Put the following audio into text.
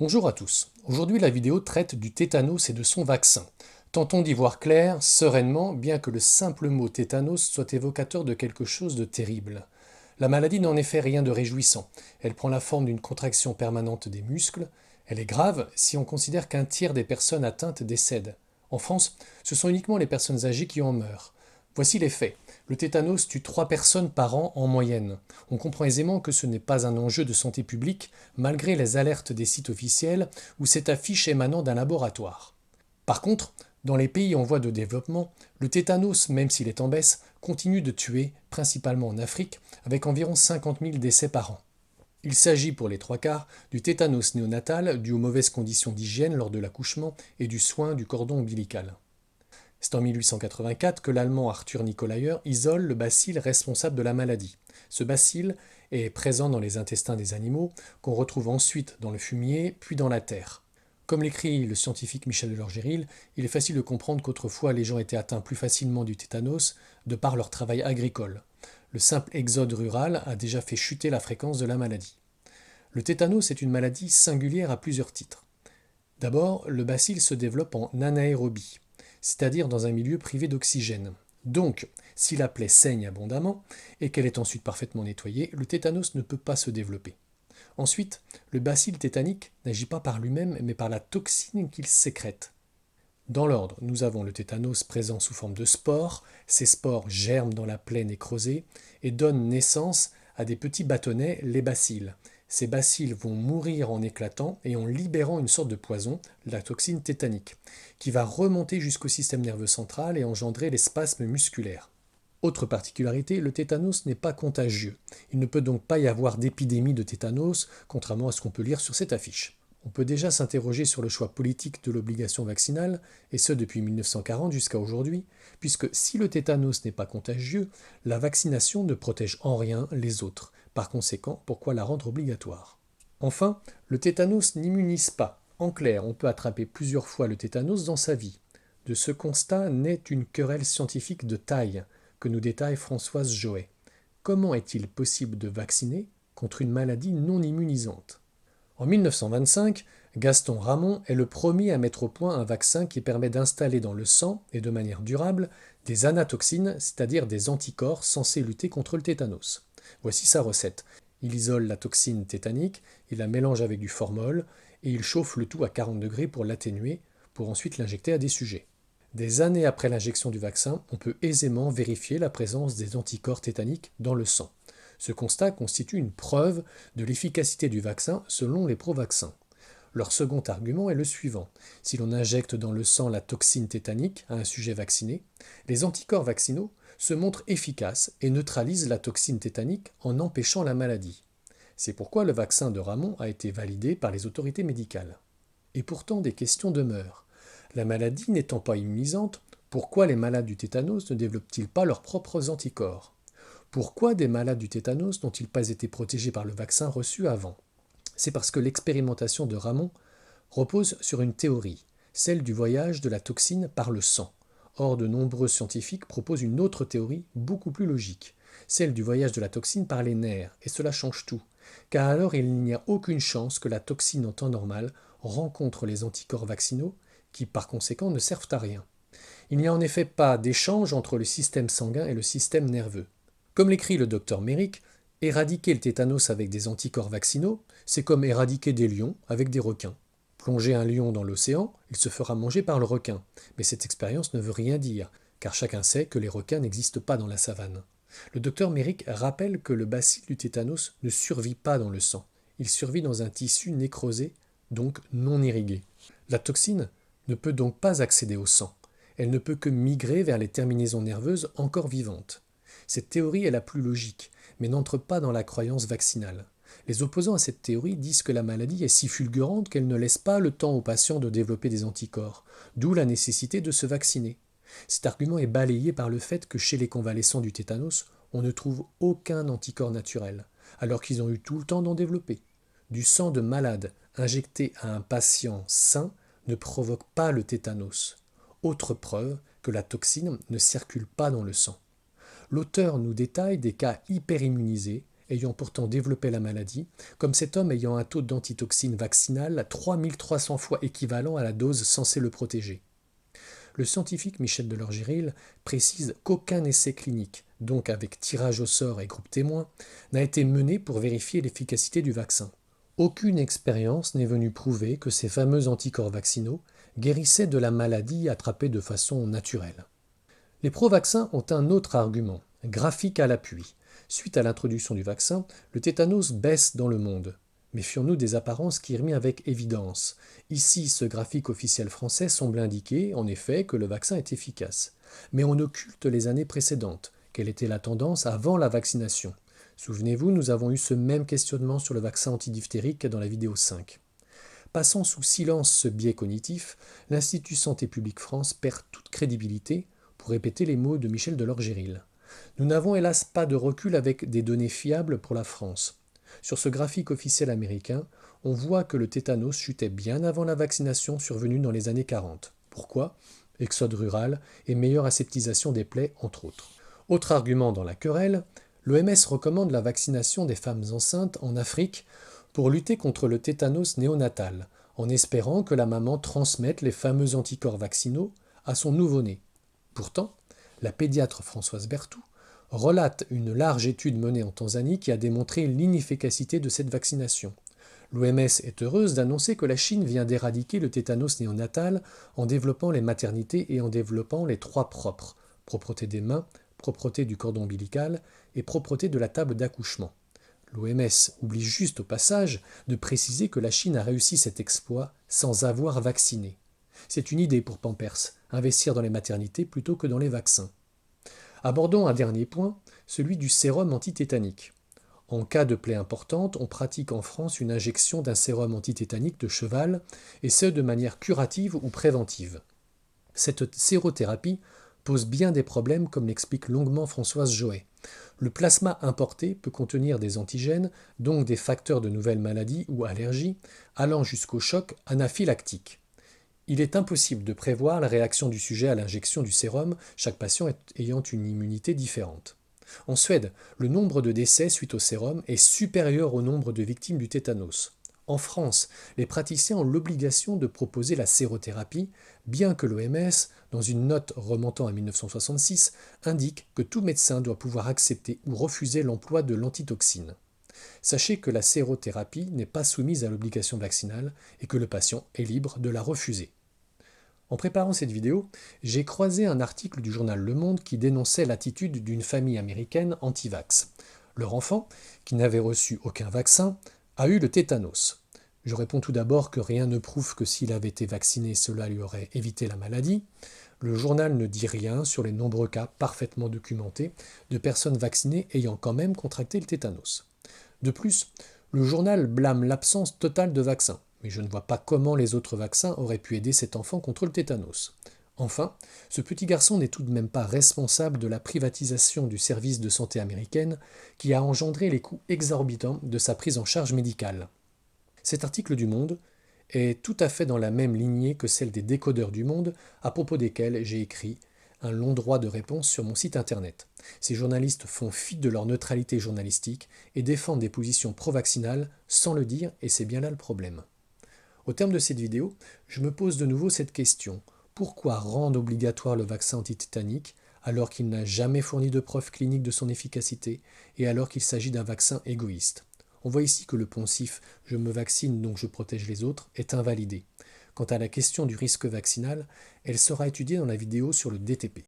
Bonjour à tous. Aujourd'hui, la vidéo traite du tétanos et de son vaccin. Tentons d'y voir clair, sereinement, bien que le simple mot tétanos soit évocateur de quelque chose de terrible. La maladie n'a en effet rien de réjouissant. Elle prend la forme d'une contraction permanente des muscles. Elle est grave si on considère qu'un tiers des personnes atteintes décèdent. En France, ce sont uniquement les personnes âgées qui en meurent. Voici les faits. Le tétanos tue 3 personnes par an en moyenne. On comprend aisément que ce n'est pas un enjeu de santé publique, malgré les alertes des sites officiels ou cette affiche émanant d'un laboratoire. Par contre, dans les pays en voie de développement, le tétanos, même s'il est en baisse, continue de tuer, principalement en Afrique, avec environ 50 000 décès par an. Il s'agit pour les 3 quarts du tétanos néonatal dû aux mauvaises conditions d'hygiène lors de l'accouchement et du soin du cordon ombilical. C'est en 1884 que l'Allemand Arthur Nicolaier isole le bacille responsable de la maladie. Ce bacille est présent dans les intestins des animaux, qu'on retrouve ensuite dans le fumier, puis dans la terre. Comme l'écrit le scientifique Michel Delorgéril, il est facile de comprendre qu'autrefois les gens étaient atteints plus facilement du tétanos de par leur travail agricole. Le simple exode rural a déjà fait chuter la fréquence de la maladie. Le tétanos est une maladie singulière à plusieurs titres. D'abord, le bacille se développe en anaérobie, c'est-à-dire dans un milieu privé d'oxygène. Donc, si la plaie saigne abondamment et qu'elle est ensuite parfaitement nettoyée, le tétanos ne peut pas se développer. Ensuite, le bacille tétanique n'agit pas par lui-même mais par la toxine qu'il sécrète. Dans l'ordre, nous avons le tétanos présent sous forme de spores. Ces spores germent dans la plaie nécrosée et donnent naissance à des petits bâtonnets, les bacilles. Ces bacilles vont mourir en éclatant et en libérant une sorte de poison, la toxine tétanique, qui va remonter jusqu'au système nerveux central et engendrer les spasmes musculaires. Autre particularité, le tétanos n'est pas contagieux. Il ne peut donc pas y avoir d'épidémie de tétanos, contrairement à ce qu'on peut lire sur cette affiche. On peut déjà s'interroger sur le choix politique de l'obligation vaccinale, et ce depuis 1940 jusqu'à aujourd'hui, puisque si le tétanos n'est pas contagieux, la vaccination ne protège en rien les autres. Par conséquent, pourquoi la rendre obligatoire? Enfin, le tétanos n'immunise pas. En clair, on peut attraper plusieurs fois le tétanos dans sa vie. De ce constat naît une querelle scientifique de taille, que nous détaille Françoise Joët. Comment est-il possible de vacciner contre une maladie non immunisante? En 1925, Gaston Ramon est le premier à mettre au point un vaccin qui permet d'installer dans le sang, et de manière durable, des anatoxines, c'est-à-dire des anticorps censés lutter contre le tétanos. Voici sa recette. Il isole la toxine tétanique, il la mélange avec du formol, et il chauffe le tout à 40 degrés pour l'atténuer, pour ensuite l'injecter à des sujets. Des années après l'injection du vaccin, on peut aisément vérifier la présence des anticorps tétaniques dans le sang. Ce constat constitue une preuve de l'efficacité du vaccin selon les pro-vaccins. Leur second argument est le suivant. Si l'on injecte dans le sang la toxine tétanique à un sujet vacciné, les anticorps vaccinaux se montrent efficaces et neutralisent la toxine tétanique en empêchant la maladie. C'est pourquoi le vaccin de Ramon a été validé par les autorités médicales. Et pourtant, des questions demeurent. La maladie n'étant pas immunisante, pourquoi les malades du tétanos ne développent-ils pas leurs propres anticorps? Pourquoi des malades du tétanos n'ont-ils pas été protégés par le vaccin reçu avant? C'est parce que l'expérimentation de Ramon repose sur une théorie, celle du voyage de la toxine par le sang. Or, de nombreux scientifiques proposent une autre théorie beaucoup plus logique, celle du voyage de la toxine par les nerfs, et cela change tout, car alors il n'y a aucune chance que la toxine en temps normal rencontre les anticorps vaccinaux, qui par conséquent ne servent à rien. Il n'y a en effet pas d'échange entre le système sanguin et le système nerveux. Comme l'écrit le docteur Méric, éradiquer le tétanos avec des anticorps vaccinaux, c'est comme éradiquer des lions avec des requins. Plonger un lion dans l'océan, il se fera manger par le requin. Mais cette expérience ne veut rien dire, car chacun sait que les requins n'existent pas dans la savane. Le docteur Méric rappelle que le bacille du tétanos ne survit pas dans le sang. Il survit dans un tissu nécrosé, donc non irrigué. La toxine ne peut donc pas accéder au sang. Elle ne peut que migrer vers les terminaisons nerveuses encore vivantes. Cette théorie est la plus logique, mais n'entre pas dans la croyance vaccinale. Les opposants à cette théorie disent que la maladie est si fulgurante qu'elle ne laisse pas le temps aux patients de développer des anticorps, d'où la nécessité de se vacciner. Cet argument est balayé par le fait que chez les convalescents du tétanos, on ne trouve aucun anticorps naturel, alors qu'ils ont eu tout le temps d'en développer. Du sang de malade injecté à un patient sain ne provoque pas le tétanos. Autre preuve que la toxine ne circule pas dans le sang. L'auteur nous détaille des cas hyperimmunisés ayant pourtant développé la maladie, comme cet homme ayant un taux d'antitoxine vaccinale 3300 fois équivalent à la dose censée le protéger. Le scientifique Michel Delorgiril précise qu'aucun essai clinique, donc avec tirage au sort et groupe témoin, n'a été mené pour vérifier l'efficacité du vaccin. Aucune expérience n'est venue prouver que ces fameux anticorps vaccinaux guérissaient de la maladie attrapée de façon naturelle. Les pro-vaccins ont un autre argument, graphique à l'appui. Suite à l'introduction du vaccin, le tétanos baisse dans le monde. Méfions-nous des apparences qui riment avec évidence. Ici, ce graphique officiel français semble indiquer, en effet, que le vaccin est efficace. Mais on occulte les années précédentes. Quelle était la tendance avant la vaccination? Souvenez-vous, nous avons eu ce même questionnement sur le vaccin antidiphtérique dans la vidéo 5. Passant sous silence ce biais cognitif, l'Institut Santé publique France perd toute crédibilité, pour répéter les mots de Michel Delorgiril. Nous n'avons hélas pas de recul avec des données fiables pour la France. Sur ce graphique officiel américain, on voit que le tétanos chutait bien avant la vaccination survenue dans les années 40. Pourquoi? Exode rural et meilleure aseptisation des plaies, entre autres. Autre argument dans la querelle, l'OMS recommande la vaccination des femmes enceintes en Afrique pour lutter contre le tétanos néonatal, en espérant que la maman transmette les fameux anticorps vaccinaux à son nouveau-né. Pourtant, la pédiatre Françoise Berthoud relate une large étude menée en Tanzanie qui a démontré l'inefficacité de cette vaccination. L'OMS est heureuse d'annoncer que la Chine vient d'éradiquer le tétanos néonatal en développant les maternités et en développant les 3 propres: propreté des mains, propreté du cordon ombilical et propreté de la table d'accouchement. L'OMS oublie juste au passage de préciser que la Chine a réussi cet exploit sans avoir vacciné. C'est une idée pour Pampers, investir dans les maternités plutôt que dans les vaccins. Abordons un dernier point, celui du sérum antitétanique. En cas de plaie importante, on pratique en France une injection d'un sérum antitétanique de cheval, et ce de manière curative ou préventive. Cette sérothérapie pose bien des problèmes comme l'explique longuement Françoise Joët. Le plasma importé peut contenir des antigènes, donc des facteurs de nouvelles maladies ou allergies, allant jusqu'au choc anaphylactique. Il est impossible de prévoir la réaction du sujet à l'injection du sérum, chaque patient ayant une immunité différente. En Suède, le nombre de décès suite au sérum est supérieur au nombre de victimes du tétanos. En France, les praticiens ont l'obligation de proposer la sérothérapie, bien que l'OMS, dans une note remontant à 1966, indique que tout médecin doit pouvoir accepter ou refuser l'emploi de l'antitoxine. Sachez que la sérothérapie n'est pas soumise à l'obligation vaccinale et que le patient est libre de la refuser. En préparant cette vidéo, j'ai croisé un article du journal Le Monde qui dénonçait l'attitude d'une famille américaine anti-vax. Leur enfant, qui n'avait reçu aucun vaccin, a eu le tétanos. Je réponds tout d'abord que rien ne prouve que s'il avait été vacciné, cela lui aurait évité la maladie. Le journal ne dit rien sur les nombreux cas parfaitement documentés de personnes vaccinées ayant quand même contracté le tétanos. De plus, le journal blâme l'absence totale de vaccins. Mais je ne vois pas comment les autres vaccins auraient pu aider cet enfant contre le tétanos. Enfin, ce petit garçon n'est tout de même pas responsable de la privatisation du service de santé américaine qui a engendré les coûts exorbitants de sa prise en charge médicale. Cet article du Monde est tout à fait dans la même lignée que celle des décodeurs du Monde, à propos desquels j'ai écrit un long droit de réponse sur mon site internet. Ces journalistes font fi de leur neutralité journalistique et défendent des positions pro-vaccinales sans le dire, et c'est bien là le problème. Au terme de cette vidéo, je me pose de nouveau cette question. Pourquoi rendre obligatoire le vaccin antitétanique alors qu'il n'a jamais fourni de preuves cliniques de son efficacité et alors qu'il s'agit d'un vaccin égoïste? On voit ici que le poncif « je me vaccine donc je protège les autres » est invalidé. Quant à la question du risque vaccinal, elle sera étudiée dans la vidéo sur le DTP.